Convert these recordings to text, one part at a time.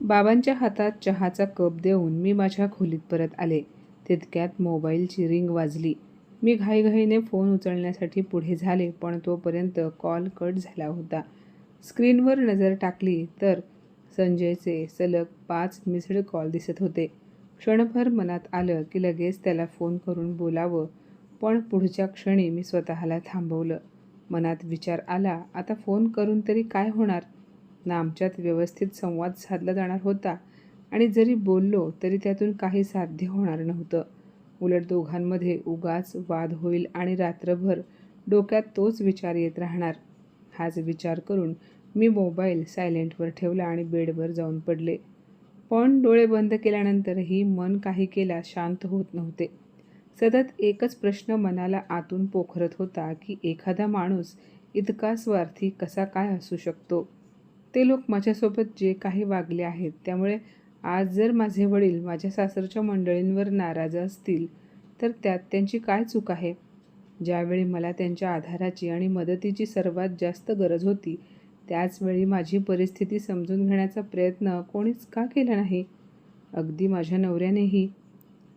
बाबांच्या हातात चहाचा कप देऊन मी माझ्या खोलीत परत आले. तितक्यात मोबाईलची रिंग वाजली. मी घाईघाईने फोन उचलण्यासाठी पुढे झाले, पण तोपर्यंत कॉल कट झाला होता. स्क्रीनवर नजर टाकली तर संजयचे सलग 5 मिस्ड कॉल दिसत होते. क्षणभर मनात आलं की लगेच त्याला फोन करून बोलावं, पण पुढच्या क्षणी मी स्वतःला थांबवलं. मनात विचार आला, आता फोन करून तरी काय होणार? ना आमच्यात व्यवस्थित संवाद साधला जाणार होता आणि जरी बोललो तरी त्यातून काही साध्य होणार नव्हतं. उलट दोघांमध्ये उगाच वाद होईल आणि रात्रभर डोक्यात तोच विचार येत राहणार. हाच विचार करून मी मोबाईल सायलेंटवर ठेवला आणि बेडवर जाऊन पडले. पण डोळे बंद केल्यानंतरही मन काही केल्या शांत होत नव्हते. सतत एकच प्रश्न मनाला आतून पोखरत होता की एखादा माणूस इतका स्वार्थी कसा काय असू शकतो? ते लोक माझ्यासोबत जे काही वागले आहेत त्यामुळे आज जर माझे वडील माझ्या सासरच्या मंडळींवर नाराज असतील तर त्यात त्यांची काय चूक आहे? ज्यावेळी मला त्यांच्या आधाराची आणि मदतीची सर्वात जास्त गरज होती त्याचवेळी माझी परिस्थिती समजून घेण्याचा प्रयत्न कोणीच का केला नाही? अगदी माझ्या नवऱ्यानेही.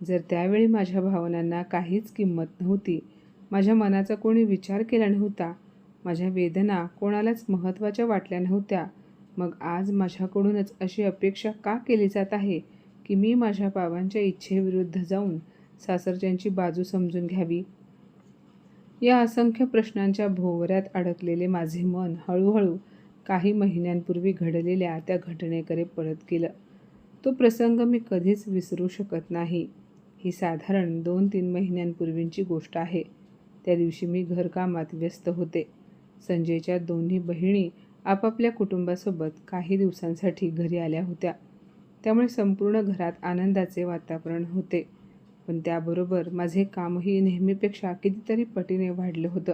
जर त्यावेळी माझ्या भावनांना काहीच किंमत नव्हती, माझ्या मनाचा कोणी विचार केला नव्हता, माझ्या वेदना कोणालाच महत्त्वाच्या वाटल्या नव्हत्या, मग आज माझ्याकडूनच अशी अपेक्षा का केली जात आहे की मी माझ्या बाबांच्या इच्छेविरुद्ध जाऊन सासरच्यांची बाजू समजून घ्यावी? या असंख्य प्रश्नांच्या भोवऱ्यात अडकलेले माझे मन हळूहळू काही महिन्यांपूर्वी घडलेल्या त्या घटनेकडे परत गेलं. तो प्रसंग मी कधीच विसरू शकत नाही. ही साधारण 2-3 महिन्यांपूर्वीची गोष्ट आहे. त्या दिवशी मी घरकामात व्यस्त होते. संजयच्या दोन्ही बहिणी आपापल्या कुटुंबासोबत काही दिवसांसाठी घरी आल्या होत्या. त्यामुळे संपूर्ण घरात आनंदाचे वातावरण होते. पण त्याबरोबर माझे कामही नेहमीपेक्षा कितीतरी पटीने वाढलं होतं.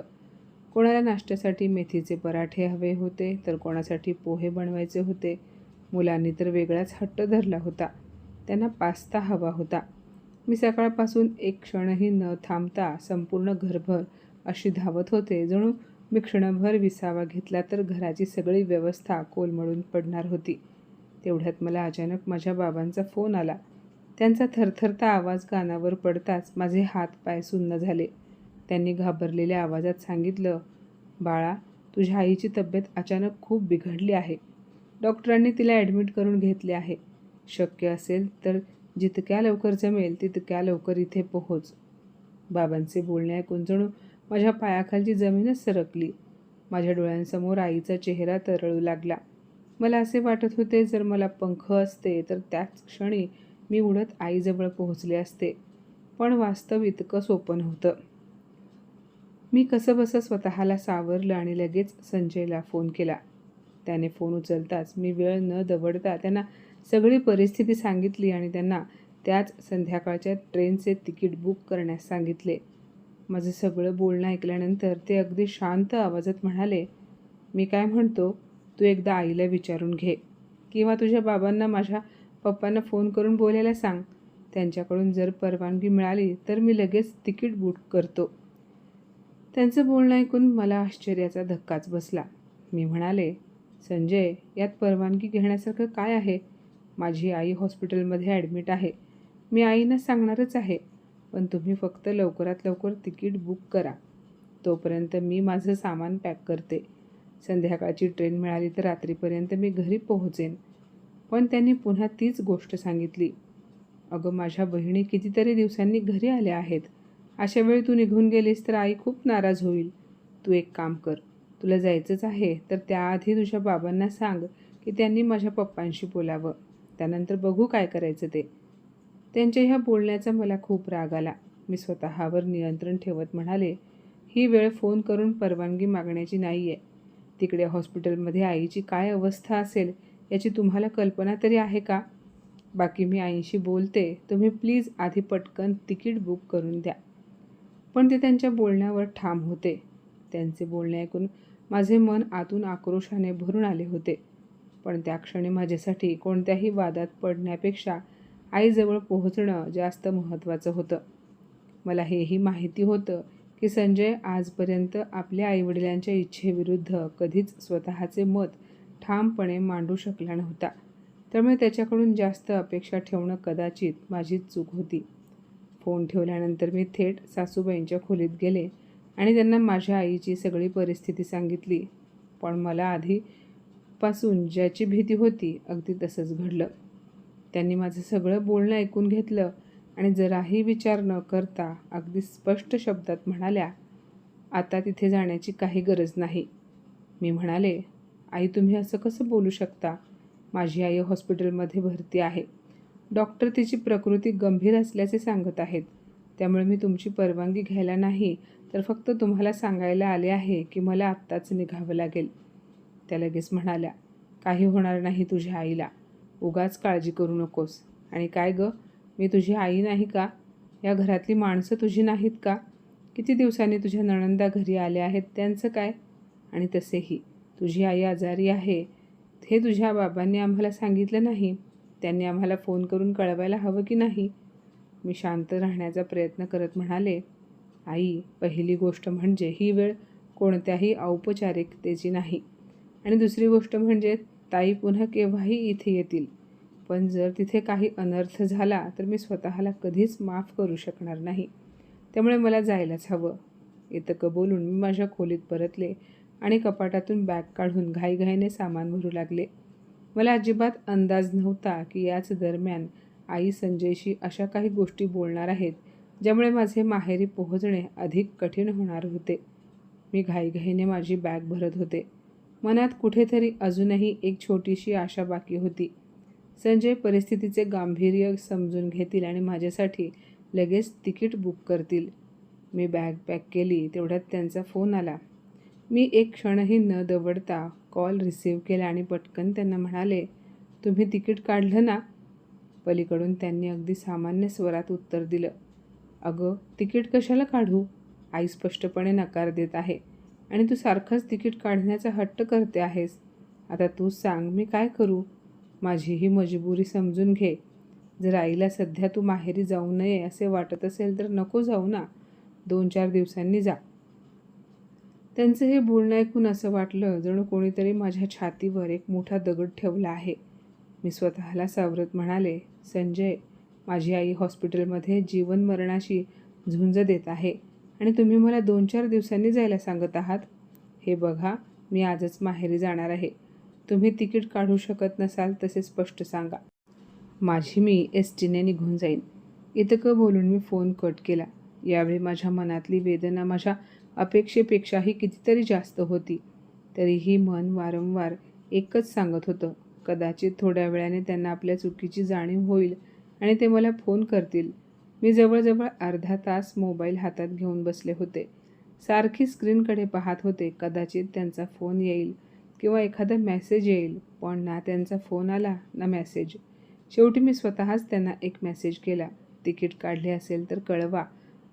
कोणाला नाश्त्यासाठी मेथीचे पराठे हवे होते, तर कोणासाठी पोहे बनवायचे होते. मुलांनी तर वेगळाच हट्ट धरला होता. त्यांना पास्ता हवा होता. मी सकाळपासून एक क्षणही न थांबता संपूर्ण घरभर अशी धावत होते, जणू मी क्षणभर विसावा घेतला तर घराची सगळी व्यवस्था कोलमडून पडणार होती. तेवढ्यात मला अचानक माझ्या बाबांचा फोन आला. त्यांचा थरथरता आवाज कानावर पडताच माझे हात पाय सुन्न झाले. त्यांनी घाबरलेल्या आवाजात सांगितलं, "बाळा, तुझ्या आईची तब्येत अचानक खूप बिघडली आहे. डॉक्टरांनी तिला ॲडमिट करून घेतले आहे. शक्य असेल तर जितक्या लवकर जमेल तितक्या लवकर इथे पोहोच." बाबांचे बोलणे ऐकून जणू माझ्या पायाखालची जमीनच सरकली. माझ्या डोळ्यांसमोर आईचा चेहरा तरळू लागला. मला असे वाटत होते, जर मला पंख असते तर त्याच क्षणी मी उडत आईजवळ पोहोचले असते. पण वास्तव इतकं सोपं नव्हतं. मी कसंबसं स्वतःला सावरलं आणि लगेच संजयला फोन केला. त्याने फोन उचलताच मी वेळ न दवडता त्यांना सगळी परिस्थिती सांगितली आणि त्यांना त्याच संध्याकाळच्या ट्रेनचे तिकीट बुक करण्यास सांगितले. माझं सगळं बोलणं ऐकल्यानंतर ते अगदी शांत आवाजात म्हणाले, "मी काय म्हणतो, तू एकदा आईला विचारून घे किंवा तुझ्या बाबांना माझ्या पप्पांना फोन करून बोलायला सांग. त्यांच्याकडून जर परवानगी मिळाली तर मी लगेच तिकीट बुक करतो." त्यांचं बोलणं ऐकून मला आश्चर्याचा धक्काच बसला. मी म्हणाले, "संजय, यात परवानगी घेण्यासारखं काय आहे? माझी आई हॉस्पिटलमध्ये ॲडमिट आहे. मी आईना सांगणारच आहे. पण तुम्ही फक्त लवकरात लवकर तिकीट बुक करा. तोपर्यंत मी माझं सामान पॅक करते. संध्याकाळची ट्रेन मिळाली तर रात्रीपर्यंत मी घरी पोहोचेन." पण त्यांनी पुन्हा तीच गोष्ट सांगितली. "अगं, माझ्या बहिणी कितीतरी दिवसांनी घरी आल्या आहेत. अशा वेळी तू निघून गेलीस तर आई खूप नाराज होईल. तू एक काम कर, तुला जायचंच आहे तर त्याआधी तुझ्या बाबांना सांग की त्यांनी माझ्या पप्पांशी बोलावं. त्यानंतर बघू काय करायचं ते." त्यांच्या ह्या बोलण्याचा मला खूप राग आला. मी स्वतःवर नियंत्रण ठेवत म्हणाले, "ही वेळ फोन करून परवानगी मागण्याची नाही आहे. तिकडे हॉस्पिटलमध्ये आईची काय अवस्था असेल याची तुम्हाला कल्पना तरी आहे का? बाकी मी आईशी बोलते. तुम्ही प्लीज आधी पटकन तिकीट बुक करून द्या." पण ते त्यांच्या बोलण्यावर ठाम होते. त्यांचे बोलणे ऐकून माझे मन आतून आक्रोशाने भरून आले होते. पण त्या क्षणी माझ्यासाठी कोणत्याही वादात पडण्यापेक्षा आईजवळ पोहोचणं जास्त महत्त्वाचं होतं. मला हेही माहिती होतं की संजय आजपर्यंत आपल्या आईवडिलांच्या इच्छेविरुद्ध कधीच स्वतःचे मत ठामपणे मांडू शकला नव्हता. त्यामुळे त्याच्याकडून जास्त अपेक्षा ठेवणं कदाचित माझीच चूक होती. फोन ठेवल्यानंतर मी थेट सासूबाईंच्या खोलीत गेले आणि त्यांना माझ्या आईची सगळी परिस्थिती सांगितली. पण मला आधीपासून ज्याची भीती होती अगदी तसंच घडलं. त्यांनी माझं सगळं बोलणं ऐकून घेतलं आणि जराही विचार न करता अगदी स्पष्ट शब्दात म्हणाल्या, "आता तिथे जाण्याची काही गरज नाही." मी म्हणाले, "आई, तुम्ही असं कसं बोलू शकता? माझी आई हॉस्पिटलमध्ये भरती आहे. डॉक्टर तिची प्रकृती गंभीर असल्याचे सांगत आहेत. त्यामुळे मी तुमची परवानगी घ्यायला नाही, तर फक्त तुम्हाला सांगायला आले आहे की मला आत्ताच निघावं लागेल." त्या लगेच म्हणाल्या, "काही होणार नाही तुझ्या आईला. उगाच काळजी करू नकोस. आणि काय गं, मी तुझी आई नाही का? या घरातली माणसं तुझी नाहीत का? किती दिवसांनी तुझ्या नणंदा घरी आल्या आहेत, त्यांचं काय? आणि तसेही तुझी आई आजारी आहे हे तुझ्या बाबांनी आम्हाला सांगितलं नाही. त्यांनी आम्हाला फोन करून कळवायला हवं की नाही?" मी शांत राहण्याचा प्रयत्न करत म्हणाले, "आई, पहिली गोष्ट म्हणजे ही वेळ कोणत्याही औपचारिकतेची नाही. आणि दुसरी गोष्ट म्हणजे ताई पुन्हा केव्हाही इथे येतील. पण जर तिथे काही अनर्थ झाला तर मी स्वतःला कधीच माफ करू शकणार नाही. त्यामुळे मला जायलाच हवं." इतकं बोलून मी माझ्या खोलीत परतले आणि कपाटातून बॅग काढून घाईघाईने सामान भरू लागले. मला अजिबात अंदाज नव्हता की याच दरम्यान आई संजयशी अशा काही गोष्टी बोलणार आहेत ज्यामुळे माझे माहेरी पोहोचणे अधिक कठीण होणार होते. मी घाईघाईने माझी बॅग भरत होते. मनात कुठेतरी अजूनही एक छोटीशी आशा बाकी होती. संजय परिस्थितीचे गांभीर्य समजून घेतील आणि माझ्यासाठी लगेच तिकीट बुक करतील. मी बॅग पॅक केली तेवढ्यात त्यांचा फोन आला. मी एक क्षणही न दवडता कॉल रिसीव्ह केला आणि पटकन त्यांना म्हणाले, "तुम्ही तिकीट काढलं ना?" पलीकडून त्यांनी अगदी सामान्य स्वरात उत्तर दिलं, "अगं, तिकीट कशाला काढू? आई स्पष्टपणे नकार देत आहे आणि तू सारखंच तिकीट काढण्याचा हट्ट करते आहेस. आता तूच सांग, मी काय करू? माझी ही मजबुरी समजून घे. जर आईला सध्या तू माहेरी जाऊ नये असे वाटत असेल तर नको जाऊ ना. 2-4 दिवसांनी जा." त्यांचं हे बोलणं ऐकून असं वाटलं जणू कोणीतरी माझ्या छातीवर एक मोठा दगड ठेवला आहे. मी स्वतःला सावरत म्हणाले, "संजय, माझी आई हॉस्पिटलमध्ये जीवन-मरणाशी झुंज देत आहे आणि तुम्ही मला 2-4 दिवसांनी जायला सांगत आहात. हे बघा, मी आजच माहेरी जाणार आहे. तुम्ही तिकीट काढू शकत नसाल तसे स्पष्ट सांगा. माझी मी एसटीने निघून जाईन." इतकं बोलून मी फोन कट केला. यावेळी माझ्या मनातली वेदना माझ्या अपेक्षेपेक्षाही कितीतरी जास्त होती. तरीही मन वारंवार एकच सांगत होतं, कदाचित थोड्या वेळाने त्यांना आपल्या चुकीची जाणीव होईल आणि ते मला फोन करतील. मी जवळजवळ अर्धा तास मोबाईल हातात घेऊन बसले होते. सारखी स्क्रीनकडे पाहत होते. कदाचित त्यांचा फोन येईल किंवा एखादा मेसेज येईल, पण ना त्यांचा फोन आला ना मेसेज. शेवटी मी स्वतःच त्यांना एक मेसेज केला, "तिकीट काढले असेल तर कळवा."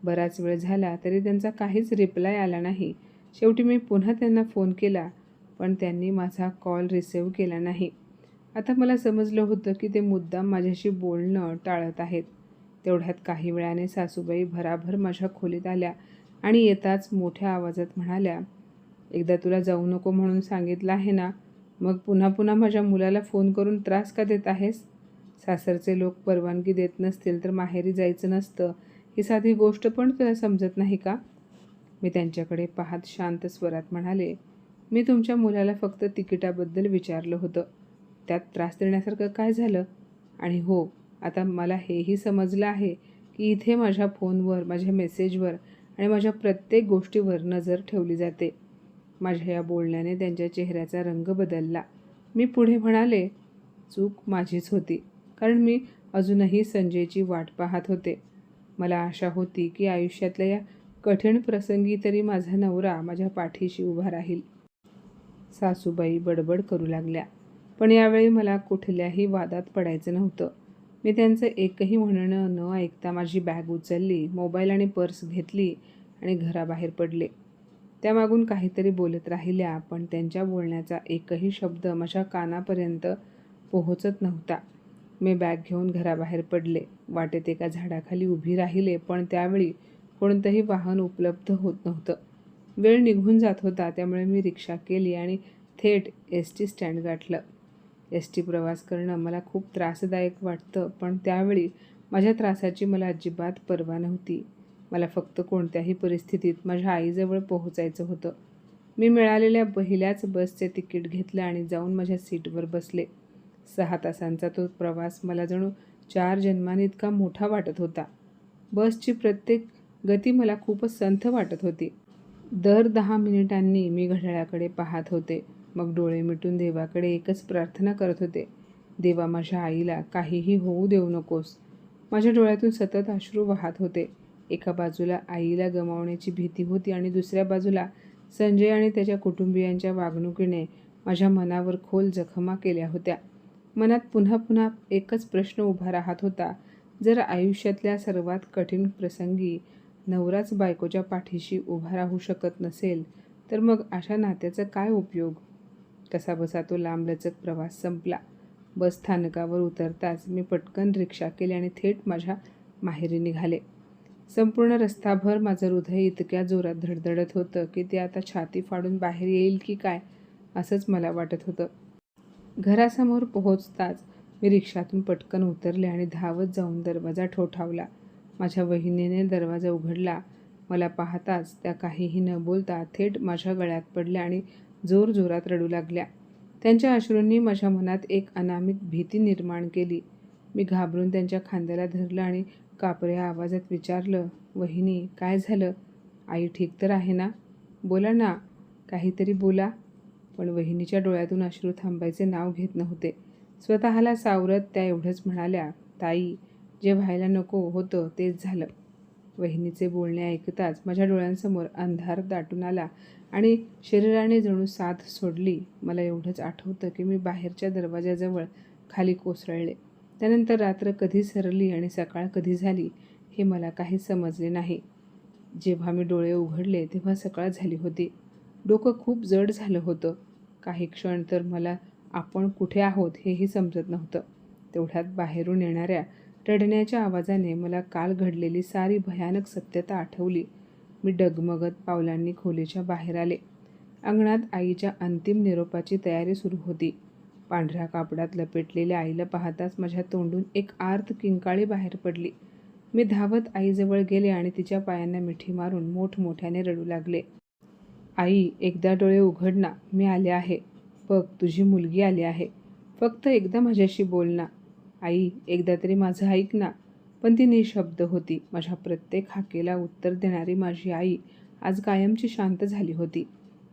बराच वेळ झाला तरी त्यांचा काहीच रिप्लाय आला नाही. शेवटी मी पुन्हा त्यांना फोन केला, पण त्यांनी माझा कॉल रिसीव्ह केला नाही. आता मला समजलं होतं की ते मुद्दाम माझ्याशी बोलणं टाळत आहेत. तेवढ्यात काही वेळाने सासूबाई भराभर माझ्या खोलीत आल्या आणि येताच मोठ्या आवाजात म्हणाल्या, "एकदा तुला जाऊ नको म्हणून सांगितलं आहे ना, मग पुन्हा पुन्हा माझ्या मुलाला फोन करून त्रास का देत आहेस? सासरचे लोक परवानगी देत नसतील तर माहेरी जायचं नसतं, ही साधी गोष्ट पण तुला समजत नाही का?" मी त्यांच्याकडे पाहत शांत स्वरात म्हणाले, "मी तुमच्या मुलाला फक्त तिकिटाबद्दल विचारलं होतं. त्यात त्रास देण्यासारखं काय झालं? आणि हो, आता मला हेही समजलं आहे की इथे माझ्या फोनवर, माझ्या मेसेजवर आणि माझ्या प्रत्येक गोष्टीवर नजर ठेवली जाते." माझ्या या बोलण्याने त्यांच्या चेहऱ्याचा रंग बदलला. मी पुढे म्हणाले, "चूक माझीच होती, कारण मी अजूनही संजयची वाट पाहत होते. मला आशा होती की आयुष्यातल्या या कठीण प्रसंगी तरी माझा नवरा माझ्या पाठीशी उभा राहील." सासूबाई बडबड करू लागल्या, पण यावेळी मला कुठल्याही वादात पडायचं नव्हतं. मी त्यांचं एकही म्हणणं न ऐकता माझी बॅग उचलली, मोबाईल आणि पर्स घेतली आणि घराबाहेर पडले. त्यामागून काहीतरी बोलत राहिल्या, पण त्यांच्या बोलण्याचा एकही शब्द माझ्या कानापर्यंत पोहोचत नव्हता. मी बॅग घेऊन घराबाहेर पडले. वाटेत एका झाडाखाली उभी राहिले, पण त्यावेळी कोणतंही वाहन उपलब्ध होत नव्हतं. वेळ निघून जात होता, त्यामुळे मी रिक्षा केली आणि थेट एस टी स्टँड गाठलं. टी प्रवास करणं मला खूप त्रासदायक वाटतं, पण त्यावेळी माझ्या त्रासाची मला अजिबात पर्वा नव्हती. मला फक्त कोणत्याही परिस्थितीत माझ्या आईजवळ पोहोचायचं होतं. मी मिळालेल्या पहिल्याच बसचे तिकीट घेतलं आणि जाऊन माझ्या सीटवर बसले. 6 तासांचा तो प्रवास मला जणू 4 जन्मांइतका मोठा वाटत होता. बसची प्रत्येक गती मला खूपच संथ वाटत होती. दर 10 मिनिटांनी मी घड्याळाकडे पाहत होते. मग डोळे मिटून देवाकडे एकच प्रार्थना करत होते, देवा, माझ्या आईला काहीही होऊ देऊ नकोस. माझ्या डोळ्यातून सतत अश्रू वाहत होते. एका बाजूला आईला गमावण्याची भीती होती आणि दुसऱ्या बाजूला संजय आणि त्याच्या कुटुंबियांच्या वागणुकीने माझ्या मनावर खोल जखमा केल्या होत्या. मनात पुन्हा पुन्हा एकच प्रश्न उभा राहत होता, जर आयुष्यातल्या सर्वात कठीण प्रसंगी नवराच बायकोच्या पाठीशी उभा राहू शकत नसेल, तर मग अशा नात्याचा काय उपयोग? कसाबसा तो लांबलचक प्रवास संपला. बस स्थानकावर उतरताच मी पटकन रिक्षा केली आणि थेट माझ्या माहेरी निघाले. संपूर्ण रस्ताभर माझं हृदय इतक्या जोरात धडधडत होतं की ते आता छाती फाडून बाहेर येईल की काय असंच मला वाटत होतं. घरासमोर पोहोचताच मी रिक्षातून पटकन उतरले आणि धावत जाऊन दरवाजा ठोठावला. माझ्या वहिनीने दरवाजा उघडला. मला पाहताच त्या काहीही न बोलता थेट माझ्या गळ्यात पडल्या आणि जोरजोरात रडू लागल्या. त्यांच्या अश्रूंनी माझ्या मनात एक अनामिक भीती निर्माण केली. मी घाबरून त्यांच्या खांद्याला धरलं आणि कापऱ्या आवाजात विचारलं, वहिनी, काय झालं? आई ठीक तर आहे ना? बोला ना, काहीतरी बोला. पण वहिनीच्या डोळ्यातून अश्रू थांबायचे नाव घेत नव्हते. स्वतःला सावरत त्या एवढंच म्हणाल्या, ताई, जे व्हायला नको होतं तेच झालं. वहिनीचे बोलणे ऐकताच माझ्या डोळ्यांसमोर अंधार दाटून आला आणि शरीराने जणू साथ सोडली. मला एवढंच आठवतं की मी बाहेरच्या दरवाजाजवळ खाली कोसळले. त्यानंतर रात्र कधी सरली आणि सकाळ कधी झाली हे मला काही समजले नाही. जेव्हा मी डोळे उघडले तेव्हा सकाळ झाली होती. डोकं खूप जड झालं होतं. काही क्षण तर मला आपण कुठे आहोत हेही समजत नव्हतं. तेवढ्यात बाहेरून येणाऱ्या रडण्याच्या आवाजाने मला काल घडलेली सारी भयानक सत्यता आठवली. मी डगमगत पावलांनी खोलीच्या बाहेर आले. अंगणात आईच्या अंतिम निरोपाची तयारी सुरू होती. पांढऱ्या कापडात लपेटलेल्या आईला पाहताच माझ्या तोंडून एक आर्त किंकाळी बाहेर पडली. मी धावत आईजवळ गेले आणि तिच्या पायांना मिठी मारून मोठमोठ्याने रडू लागले. आई, एकदा डोळे उघड ना, मी आले आहे. बघ, तुझी मुलगी आली आहे. फक्त एकदा माझ्याशी बोल ना. आई, एकदा तरी माझं ऐक ना. पण ती निशब्द होती. माझ्या प्रत्येक हाकेला उत्तर देणारी माझी आई आज कायमची शांत झाली होती.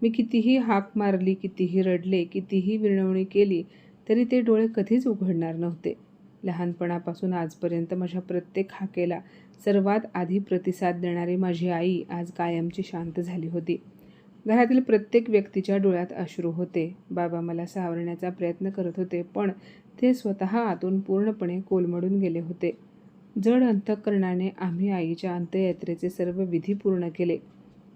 मी कितीही हाक मारली, कितीही रडले, कितीही विनवणी केली तरी ते डोळे कधीच उघडणार नव्हते. लहानपणापासून आजपर्यंत माझ्या प्रत्येक हाकेला सर्वात आधी प्रतिसाद देणारी माझी आई आज कायमची शांत झाली होती. घरातील प्रत्येक व्यक्तीच्या डोळ्यात अश्रू होते. बाबा मला सावरण्याचा प्रयत्न करत होते, पण ते स्वतः आतून पूर्णपणे कोलमडून गेले होते. जड अंतःकरणाने आम्ही आईच्या अंत्ययात्रेचे सर्व विधी पूर्ण केले.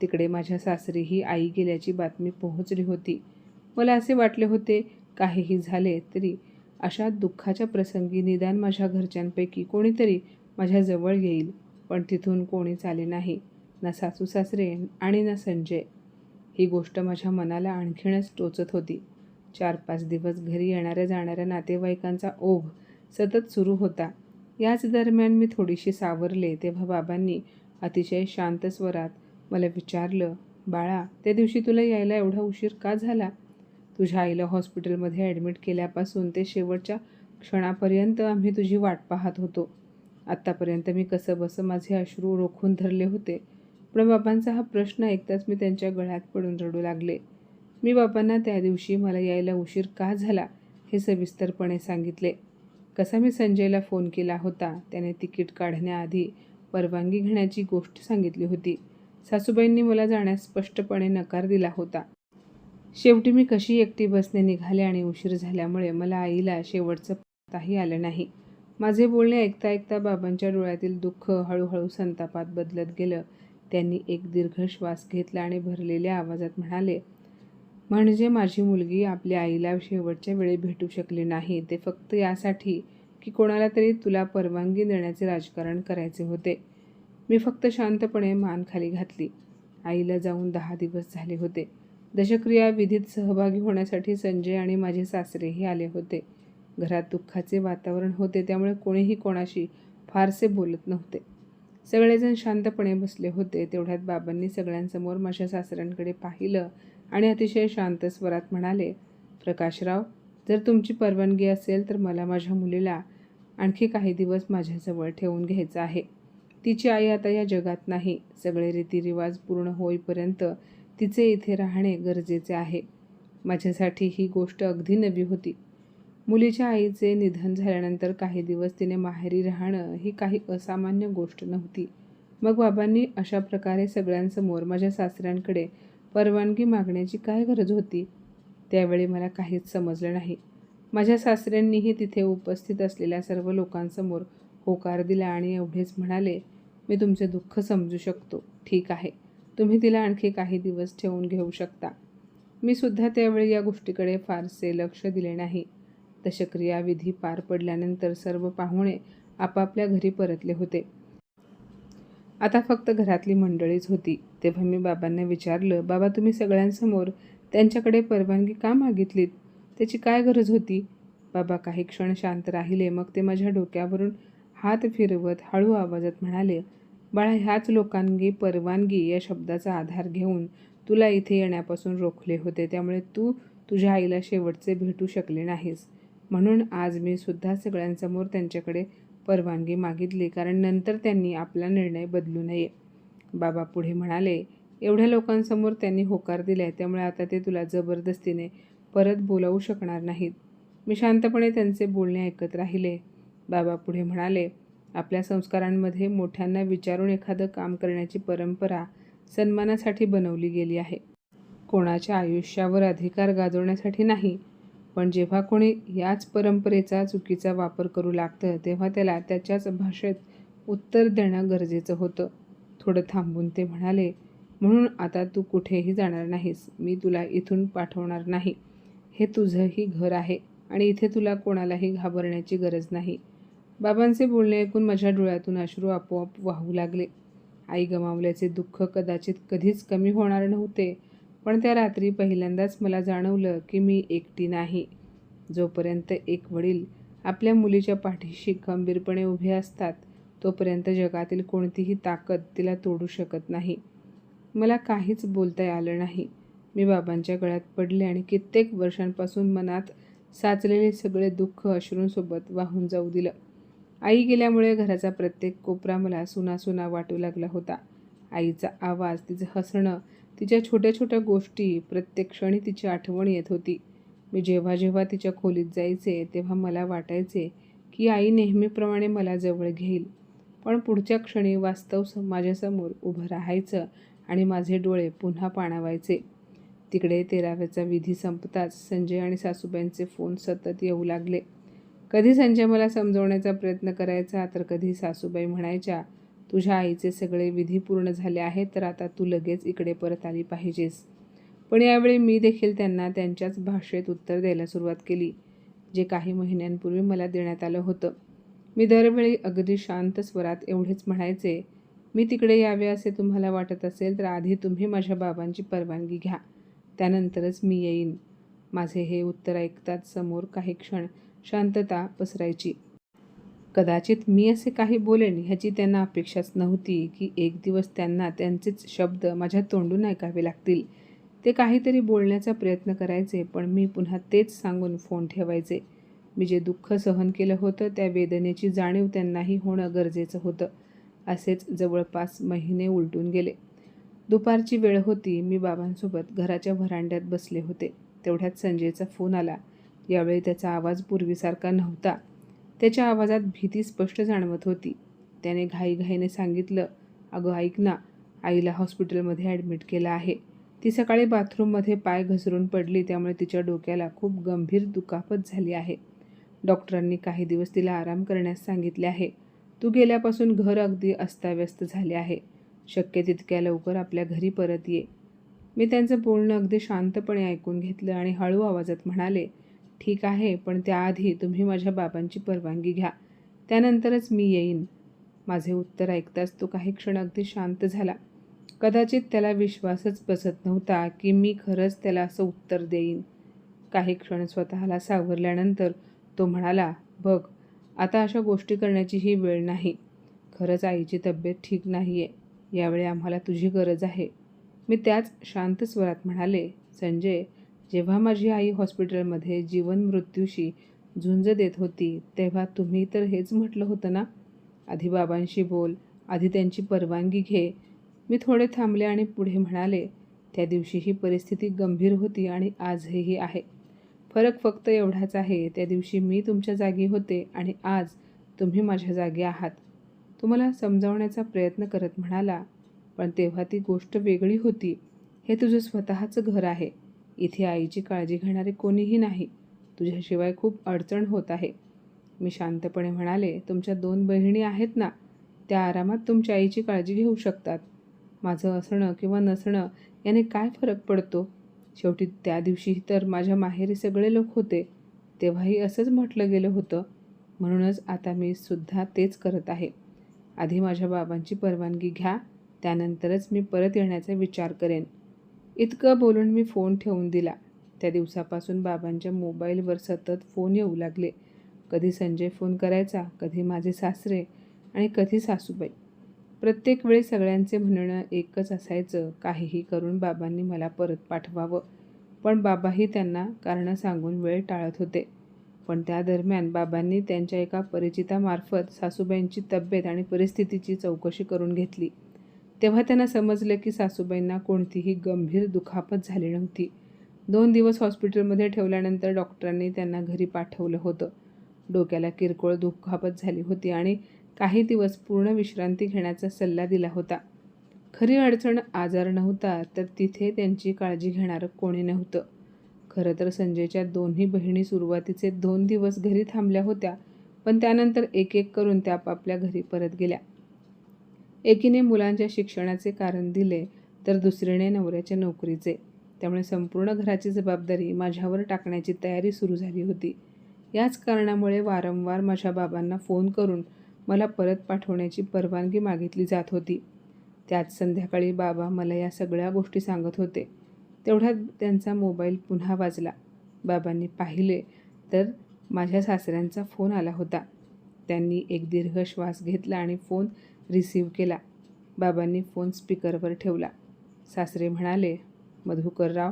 तिकडे माझ्या सासरीही आई गेल्याची बातमी पोहोचली होती. मला असे वाटले होते, काहीही झाले तरी अशा दुःखाच्या प्रसंगी निदान माझ्या घरच्यांपैकी कोणीतरी माझ्या जवळ येईल. पण तिथून कोणीच आले नाही. ना सासू सासरे आणि ना संजय. ही गोष्ट माझ्या मनाला आणखीनच टोचत होती. 4-5 दिवस घरी येणाऱ्या जाणाऱ्या नातेवाईकांचा ओघ सतत सुरू होता. याच दरम्यान मी थोडीशी सावरले तेव्हा बाबांनी अतिशय शांत स्वरात मला विचारलं, बाळा, त्या दिवशी तुला यायला एवढा उशीर का झाला? तुझ्या आईला हॉस्पिटलमध्ये ॲडमिट केल्यापासून ते शेवटच्या क्षणापर्यंत आम्ही तुझी वाट पाहत होतो. आत्तापर्यंत मी कसंबसं माझे अश्रू रोखून धरले होते. पण बाबांचा हा प्रश्न ऐकताच मी त्यांच्या गळ्यात पडून रडू लागले. मी बाबांना त्या दिवशी मला यायला उशीर का झाला हे सविस्तरपणे सांगितले. कसा मी संजयला फोन केला होता, त्याने तिकीट काढण्याआधी परवानगी घेण्याची गोष्ट सांगितली होती. सासूबाईंनी मला जाण्यास स्पष्टपणे नकार दिला होता. शेवटी मी कशी एकटी बसने निघाले आणि उशीर झाल्यामुळे मला आईला शेवटचं पाहताही आलं नाही. माझे बोलणे ऐकता ऐकता बाबांच्या डोळ्यातील दुःख हळूहळू संतापात बदलत गेलं. त्यांनी एक दीर्घ श्वास घेतला आणि भरलेल्या आवाजात म्हणाले, म्हणजे माझी मुलगी आपल्या आईला शेवटच्या वेळी भेटू शकली नाही ते फक्त यासाठी की कोणाला तरी तुला परवानगी देण्याचे राजकारण करायचे होते. मी फक्त शांतपणे मान खाली घातली. आईला जाऊन 10 दिवस झाले होते. दशक्रिया विधीत सहभागी होण्यासाठी संजय आणि माझे सासरेही आले होते. घरात दुःखाचे वातावरण होते, त्यामुळे कोणीही कोणाशी फारसे बोलत नव्हते. सगळेजण शांतपणे बसले होते. तेवढ्यात बाबांनी सगळ्यांसमोर माझ्या सासऱ्यांकडे पाहिलं आणि अतिशय शांत स्वरात म्हणाले, प्रकाशराव, जर तुमची परवानगी असेल तर मला माझ्या मुलीला आणखी काही दिवस माझ्याजवळ ठेवून घ्यायचं आहे. तिची आई आता या जगात नाही. सगळे रीतिरिवाज पूर्ण होईपर्यंत तिचे इथे राहणे गरजेचे आहे. माझ्यासाठी ही गोष्ट अगदी नवी होती. मुलीच्या आईचे निधन झाल्यानंतर काही दिवस तिने माहेरी राहणं ही काही असामान्य गोष्ट नव्हती. मग बाबांनी अशा प्रकारे सगळ्यांसमोर माझ्या सासऱ्यांकडे परवानगी मागण्याची काय गरज होती? त्यावेळी मला काहीच समजलं नाही. माझ्या सासऱ्यांनीही तिथे उपस्थित असलेल्या सर्व लोकांसमोर होकार दिला आणि एवढेच म्हणाले, मी तुमचे दुःख समजू शकतो. ठीक आहे, तुम्ही तिला आणखी काही दिवस ठेवून घेऊ शकता. मी सुद्धा त्यावेळी या गोष्टीकडे फारसे लक्ष दिले नाही. दशक्रिया विधी पार पडल्यानंतर सर्व पाहुणे आपापल्या घरी परतले होते. आता फक्त घरातली मंडळीच होती. तेव्हा मी बाबांना विचारलं, बाबा, तुम्ही सगळ्यांसमोर त्यांच्याकडे परवानगी का मागितलीत? त्याची काय गरज होती? बाबा काही क्षण शांत राहिले. मग ते माझ्या डोक्यावरून हात फिरवत हळू आवाजात म्हणाले, बाळा, ह्याच लोकांनी परवानगी या शब्दाचा आधार घेऊन तुला इथे येण्यापासून रोखले होते. त्यामुळे तू तुझ्या आईला शेवटचे भेटू शकले नाहीस. म्हणून आज मी सुद्धा सगळ्यांसमोर त्यांच्याकडे परवानगी मागितली, कारण नंतर त्यांनी आपला निर्णय बदलू नये. बाबा पुढे म्हणाले, एवढ्या लोकांसमोर त्यांनी होकार दिलाय, त्यामुळे आता ते तुला जबरदस्तीने परत बोलावू शकणार नाहीत. मी शांतपणे त्यांचे बोलणे ऐकत राहिले. बाबा पुढे म्हणाले, आपल्या संस्कारांमध्ये मोठ्यांना विचारून एखादं काम करण्याची परंपरा सन्मानासाठी बनवली गेली आहे. कोणाच्या आयुष्यावर अधिकार गाजवण्यासाठी नाही. पण जेव्हा कोणी याच परंपरेचा चुकीचा वापर करू लागतं, तेव्हा त्याला त्याच्याच भाषेत उत्तर देणं गरजेचं होतं. थोडं थांबून ते म्हणाले, म्हणून आता तू कुठेही जाणार नाहीस. मी तुला इथून पाठवणार नाही. हे तुझंही घर आहे आणि इथे तुला कोणालाही घाबरण्याची गरज नाही. बाबांचे बोलणे ऐकून माझ्या डोळ्यातून अश्रू आपोआप वाहू लागले. आई गमावल्याचे दुःख कदाचित कधीच कमी होणार नव्हते, पण त्या रात्री पहिल्यांदाच मला जाणवलं की मी एकटी नाही. जोपर्यंत एक वडील आपल्या मुलीच्या पाठीशी खंबीरपणे उभे असतात, तोपर्यंत जगातील कोणतीही ताकद तिला तोडू शकत नाही. मला काहीच बोलता आलं नाही. मी बाबांच्या गळ्यात पडले आणि कित्येक वर्षांपासून मनात साचलेले सगळे दुःख अश्रूंसोबत वाहून जाऊ दिलं. आई गेल्यामुळे घराचा प्रत्येक कोपरा मला सुना वाटू लागला होता. आईचा आवाज, तिचं हसणं, तिच्या छोट्या छोट्या गोष्टी, प्रत्येक क्षणी तिची आठवण येत होती. मी जेव्हा तिच्या खोलीत जायचे, तेव्हा मला वाटायचे की आई नेहमीप्रमाणे मला जवळ घेईल. पण पुढच्या क्षणी वास्तव माझ्यासमोर उभं राहायचं आणि माझे डोळे पुन्हा पाणावायचे. तिकडे 13व्याचा विधी संपताच संजय आणि सासूबाईंचे फोन सतत येऊ लागले. कधी संजय मला समजवण्याचा प्रयत्न करायचा, तर कधी सासूबाई म्हणायच्या, तुझ्या आईचे सगळे विधी पूर्ण झाले आहेत, तर आता तू लगेच इकडे परत आली पाहिजेस. पण यावेळी मी देखील त्यांना त्यांच्याच भाषेत उत्तर द्यायला सुरुवात केली, जे काही महिन्यांपूर्वी मला देण्यात आलं होतं. मी दरवेळी अगदी शांत स्वरात एवढेच म्हणायचे, मी तिकडे यावे असे तुम्हाला वाटत असेल तर आधी तुम्ही माझ्या बाबांची परवानगी घ्या, त्यानंतरच मी येईन. माझे हे उत्तर ऐकताच समोर काही क्षण शांतता पसरायची. कदाचित मी असे काही बोलेन ह्याची त्यांना अपेक्षाच नव्हती की एक दिवस त्यांना त्यांचेच शब्द माझ्या तोंडून ऐकावे लागतील. ते काहीतरी बोलण्याचा प्रयत्न करायचे, पण मी पुन्हा तेच सांगून फोन ठेवायचे. मी जे दुःख सहन केलं होतं, त्या वेदनेची जाणीव त्यांनाही होणं गरजेचं होतं. असेच जवळपास महिने उलटून गेले. दुपारची वेळ होती. मी बाबांसोबत घराच्या व्हरांड्यात बसले होते. तेवढ्यात संजयचा फोन आला. यावेळी त्याचा आवाज पूर्वीसारखा नव्हता. त्याच्या आवाजात भीती स्पष्ट जाणवत होती. त्याने घाईघाईने सांगितलं, अगं ऐक ना, आईला हॉस्पिटलमध्ये ॲडमिट केलं आहे. ती सकाळी बाथरूममध्ये पाय घसरून पडली, त्यामुळे तिच्या डोक्याला खूप गंभीर दुखापत झाली आहे. डॉक्टरांनी काही दिवस तिला आराम करण्यास सांगितले आहे. तू गेल्यापासून घर अगदी अस्ताव्यस्त झाले आहे. शक्य तितक्या लवकर आपल्या घरी परत ये. मी त्यांचं बोलणं अगदी शांतपणे ऐकून घेतलं आणि हळू आवाजात म्हणाले, ठीक आहे, पण त्याआधी तुम्ही माझ्या बाबांची परवानगी घ्या, त्यानंतरच मी येईन. माझे उत्तर ऐकताच तो काही क्षण अगदी शांत झाला. कदाचित त्याला विश्वासच बसत नव्हता की मी खरंच त्याला असं उत्तर देईन. काही क्षण स्वतःला सावरल्यानंतर तो म्हणाला, "बघ, आता अशा गोष्टी करण्याची ही वेळ नाही. खरंच आईची तब्येत ठीक नाही आहे. यावेळी आम्हाला तुझी गरज आहे." मी त्याच शांत स्वरात म्हणाले, "संजय, जेव्हा माझी आई हॉस्पिटलमध्ये जीवन मृत्यूशी झुंज देत होती, तेव्हा तुम्ही तर हेच म्हटलं होतं ना, आधी बाबांशी बोल, आधी त्यांची परवानगी घे." मी थोडे थांबले आणि पुढे म्हणाले, "त्या दिवशी ही परिस्थिती गंभीर होती आणि आजही आहे. फरक फक्त एवढाच आहे, त्या दिवशी मी तुमच्या जागी होते आणि आज तुम्ही माझ्या जागी आहात." तो मला समजावण्याचा प्रयत्न करत म्हणाला, "पण तेव्हा ती गोष्ट वेगळी होती. हे तुझं स्वतःचं घर आहे. इथे आईची काळजी घेणारे कोणीही नाही. तुझ्याशिवाय खूप अडचण होत आहे." मी शांतपणे म्हणाले, "तुमच्या 2 बहिणी आहेत ना, त्या आरामात तुमच्या आईची काळजी घेऊ शकतात. माझं असणं किंवा नसणं याने काय फरक पडतो? शेवटी त्या दिवशी तर माझ्या माहेरी सगळे लोक होते. तेव्हाही असंच म्हटलं गेलं होतं. म्हणूनच आता मी सुद्धा तेच करत आहे. आधी माझ्या बाबांची परवानगी घ्या, त्यानंतरच मी परत येण्याचा विचार करेन." इतकं बोलून मी फोन ठेवून दिला. त्या दिवसापासून बाबांच्या मोबाईलवर सतत फोन येऊ लागले. कधी संजय फोन करायचा, कधी माझे सासरे आणि कधी सासूबाई. प्रत्येक वेळी सगळ्यांचे म्हणणं एकच असायचं, काहीही करून बाबांनी मला परत पाठवावं. पण बाबाही त्यांना कारणं सांगून वेळ टाळत होते. पण त्या दरम्यान बाबांनी त्यांच्या एका परिचितामार्फत सासूबाईंची तब्येत आणि परिस्थितीची चौकशी करून घेतली. तेव्हा त्यांना समजलं की सासूबाईंना कोणतीही गंभीर दुखापत झाली नव्हती. 2 दिवस हॉस्पिटलमध्ये ठेवल्यानंतर डॉक्टरांनी त्यांना घरी पाठवलं होतं. डोक्याला किरकोळ दुखापत झाली होती आणि काही दिवस पूर्ण विश्रांती घेण्याचा सल्ला दिला होता. खरी अडचण आजार नव्हता, तर तिथे त्यांची काळजी घेणारं कोणी नव्हतं. खरं तर संजयच्या दोन्ही बहिणी सुरुवातीचे 2 दिवस घरी थांबल्या होत्या, पण त्यानंतर एक करून त्या आपापल्या घरी परत गेल्या. एकीने मुलांच्या शिक्षणाचे कारण दिले, तर दुसरीने नवऱ्याच्या नोकरीचे. त्यामुळे संपूर्ण घराची जबाबदारी माझ्यावर टाकण्याची तयारी सुरू झाली होती. याच कारणामुळे वारंवार माझ्या बाबांना फोन करून मला परत पाठवण्याची परवानगी मागितली जात होती. त्याच संध्याकाळी बाबा मला या सगळ्या गोष्टी सांगत होते. तेवढ्यात त्यांचा मोबाईल पुन्हा वाजला. बाबांनी पाहिले तर माझ्या सासऱ्यांचा फोन आला होता. त्यांनी एक दीर्घ श्वास घेतला आणि फोन रिसीव्ह केला. बाबांनी फोन स्पीकरवर ठेवला. सासरे म्हणाले, "मधुकरराव,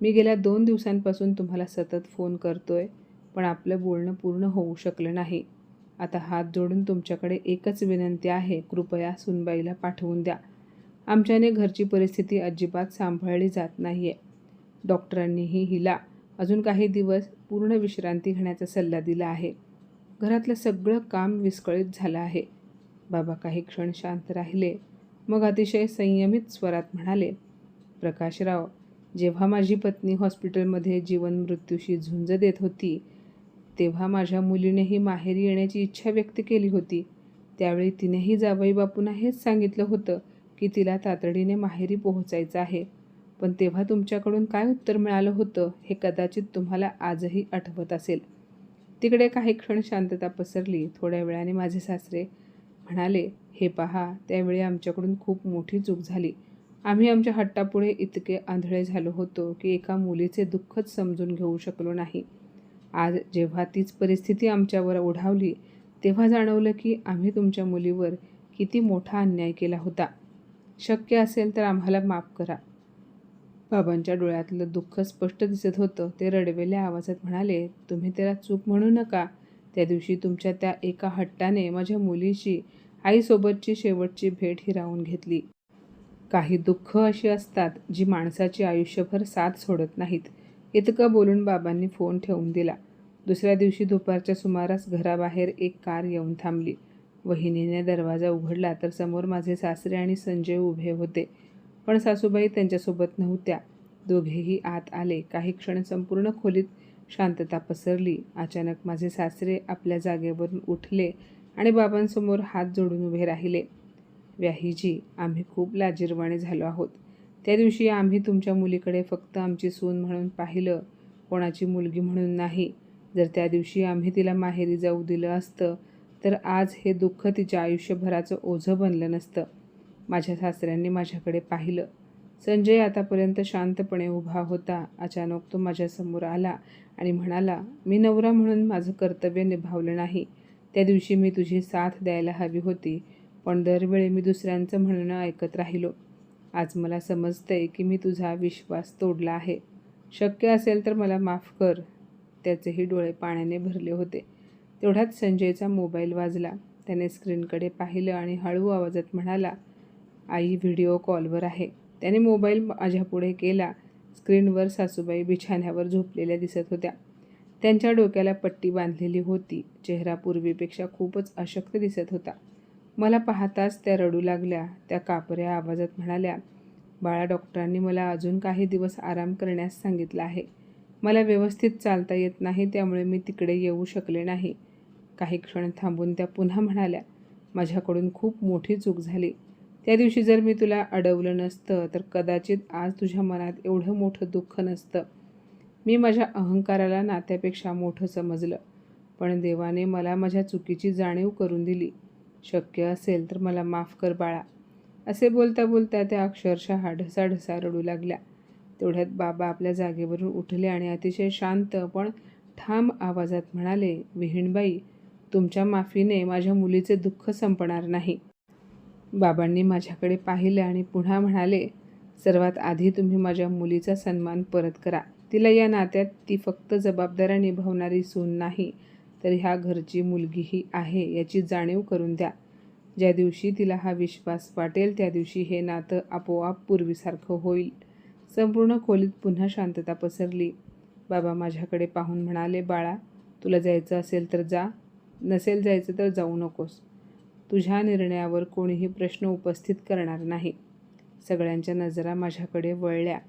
मी गेल्या 2 दिवसांपासून तुम्हाला सतत फोन करतोय, पण आपलं बोलणं पूर्ण होऊ शकलं नाही. आता हात जोडून तुमच्याकडे एकच विनंती आहे, कृपया सूनबाईला पाठवून द्या. आमच्याने घरची परिस्थिती अजिबात सांभाळली जात नाही आहे. डॉक्टरांनीही हिला अजून काही दिवस पूर्ण विश्रांती घेण्याचा सल्ला दिला आहे. घरातलं सगळं काम विस्कळीत झालं आहे." बाबा काही क्षण शांत राहिले. मग अतिशय संयमित स्वरात म्हणाले, "प्रकाशराव, जेव्हा माझी पत्नी हॉस्पिटलमध्ये जीवन मृत्यूशी झुंज देत होती, तेव्हा माझ्या मुलीनेही माहेरी येण्याची इच्छा व्यक्त केली होती. त्यावेळी तिनेही जावईबापूंना हेच सांगितलं होतं की तिला तातडीने माहेरी पोहोचायचं आहे. पण तेव्हा तुमच्याकडून काय उत्तर मिळालं होतं हे कदाचित तुम्हाला आजही आठवत असेल." तिकडे काही क्षण शांतता पसरली. थोड्या वेळाने माझे सासरे म्हणाले, "हे पहा, त्यावेळी आमच्याकडून खूप मोठी चूक झाली. आम्ही आमच्या हट्टापुढे इतके आंधळे झालो होतो की एका मुलीचे दुःखच समजून घेऊ शकलो नाही. आज जेव्हा तीच परिस्थिती आमच्यावर ओढावली, तेव्हा जाणवलं की आम्ही तुमच्या मुलीवर किती मोठा अन्याय केला होता. शक्य असेल तर आम्हाला माफ करा." बाबांच्या डोळ्यातलं दुःख स्पष्ट दिसत होतं. ते रडवेल्या आवाजात म्हणाले, "तुम्ही त्याला चूक म्हणू नका. त्या दिवशी तुमच्या त्या एका हट्टाने माझ्या मुलीशी आईसोबतची शेवटची भेट हिरावून घेतली. काही दुःख अशी असतात जी माणसाची आयुष्यभर साथ सोडत नाहीत." इतकं बोलून बाबांनी फोन ठेवून दिला. दुसऱ्या दिवशी दुपारच्या सुमारास घराबाहेर एक कार येऊन थांबली. वहिनीने दरवाजा उघडला तर समोर माझे सासरे आणि संजय उभे होते. पण सासूबाई त्यांच्यासोबत नव्हत्या. दोघेही आत आले. काही क्षण संपूर्ण खोलीत शांतता पसरली. अचानक माझे सासरे आपल्या जागेवरून उठले आणि बाबांसमोर हात जोडून उभे राहिले. "व्याहीजी, आम्ही खूप लाजिरवाणे झालो आहोत. त्या दिवशी आम्ही तुमच्या मुलीकडे फक्त आमची सून म्हणून पाहिलं, कोणाची मुलगी म्हणून नाही. जर त्या दिवशी आम्ही तिला माहेरी जाऊ दिलं असतं, तर आज हे दुःख तिच्या आयुष्यभराचं ओझं बनलं नसतं." माझ्या सासऱ्यांनी माझ्याकडे पाहिलं. संजय आतापर्यंत शांतपणे उभा होता. अचानक तो माझ्यासमोर आला आणि म्हणाला, मी नवरा म्हणून माझं कर्तव्य निभावलं नाही. त्या दिवशी मी तुझी साथ द्यायला हवी होती, पण दरवेळी मी दुसऱ्यांचं म्हणणं ऐकत राहिलो. आज मला समजतंय की मी तुझा विश्वास तोडला आहे. शक्य असेल तर मला माफ कर. त्याचेही डोळे पाण्याने भरले होते. तेवढ्यात संजयचा मोबाईल वाजला. त्याने स्क्रीनकडे पाहिलं आणि हळू आवाजात म्हणाला, आई व्हिडिओ कॉलवर आहे. त्याने मोबाईल माझ्यापुढे केला. स्क्रीनवर सासूबाई बिछाण्यावर झोपलेल्या दिसत होत्या. त्यांच्या डोक्याला पट्टी बांधलेली होती. चेहरा पूर्वीपेक्षा खूपच अशक्त दिसत होता. मला पाहताच त्या रडू लागल्या. त्या कापऱ्या आवाजात म्हणाल्या, बाळा, डॉक्टरांनी मला अजून काही दिवस आराम करण्यास सांगितलं आहे. मला व्यवस्थित चालता येत नाही, त्यामुळे मी तिकडे येऊ शकले नाही. काही क्षण थांबून त्या पुन्हा म्हणाल्या, माझ्याकडून खूप मोठी चूक झाली. त्या दिवशी जर मी तुला अडवलं नसतं तर कदाचित आज तुझ्या मनात एवढं मोठं दुःख नसतं. मी माझ्या अहंकाराला नात्यापेक्षा मोठं समजलं, पण देवाने मला माझ्या चुकीची जाणीव करून दिली. शक्य असेल तर मला माफ कर बाळा. असे बोलता बोलता त्या अक्षरशः ढसाढसा रडू लागल्या. तेवढ्यात बाबा आपल्या जागेवरून उठले आणि अतिशय शांत पण ठाम आवाजात म्हणाले, विहीणबाई, तुमच्या माफीने माझ्या मुलीचे दुःख संपणार नाही. बाबांनी माझ्याकडे पाहिलं आणि पुन्हा म्हणाले, सर्वात आधी तुम्ही माझ्या मुलीचा सन्मान परत करा. तिला या नात्यात ती फक्त जबाबदाऱ्या निभावणारी सून नाही, तर ह्या घरची मुलगीही आहे याची जाणीव करून द्या. ज्या दिवशी तिला हा विश्वास वाटेल त्या दिवशी हे नातं आपोआप पूर्वीसारखं होईल. संपूर्ण खोलीत पुन्हा शांतता पसरली. बाबा माझ्याकडे पाहून म्हणाले, बाळा, तुला जायचं असेल तर जा, नसेल जायचं तर जाऊ नकोस. तुझ्या निर्णयावर कोणीही प्रश्न उपस्थित करणार नाही. सगळ्यांच्या नजरा माझ्याकडे वळल्या.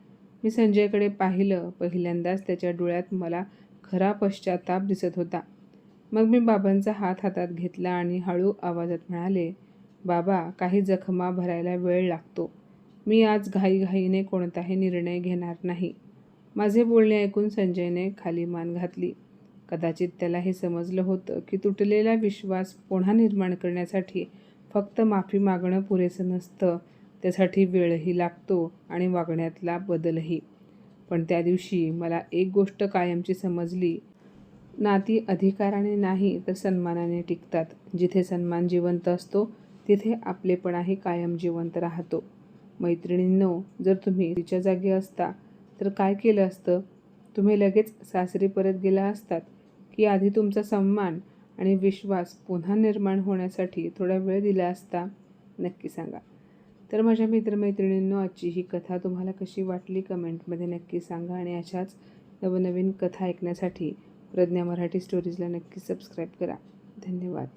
मी संजयकडे पाहिलं. पहिल्यांदाच त्याच्या डोळ्यात मला खरा पश्चाताप दिसत होता. मग मी बाबांचा हात हातात घेतला आणि हळू आवाजात म्हणाले, बाबा, काही जखमा भरायला वेळ लागतो. मी आज घाईघाईने कोणताही निर्णय घेणार नाही. माझे बोलणे ऐकून संजयने खाली मान घातली. कदाचित त्याला हे समजलं होतं की तुटलेला विश्वास पुन्हा निर्माण करण्यासाठी फक्त माफी मागणं पुरेसं नसतं, त्यासाठी वेळही लागतो आणि वागण्यातला बदलही. पण त्या दिवशी मला एक गोष्ट कायमची समजली, नाती अधिकाराने नाही तर सन्मानाने टिकतात. जिथे सन्मान जिवंत असतो तिथे आपलेपणाही कायम जिवंत राहतो. मैत्रिणींनो, जर तुम्ही तिच्या जागी असता तर काय केलं असतं? तुम्ही लगेच सासरी परत गेला असतात की आधी तुमचा सन्मान आणि विश्वास पुन्हा निर्माण होण्यासाठी थोडा वेळ दिला असता? नक्की सांगा. तर माझ्या मित्रमैत्रिणींनो, आजची ही कथा तुम्हाला कशी वाटली कमेंटमध्ये नक्की सांगा आणि अशाच नवनवीन कथा ऐकण्यासाठी प्रज्ञा मराठी स्टोरीजला नक्की सबस्क्राईब करा. धन्यवाद.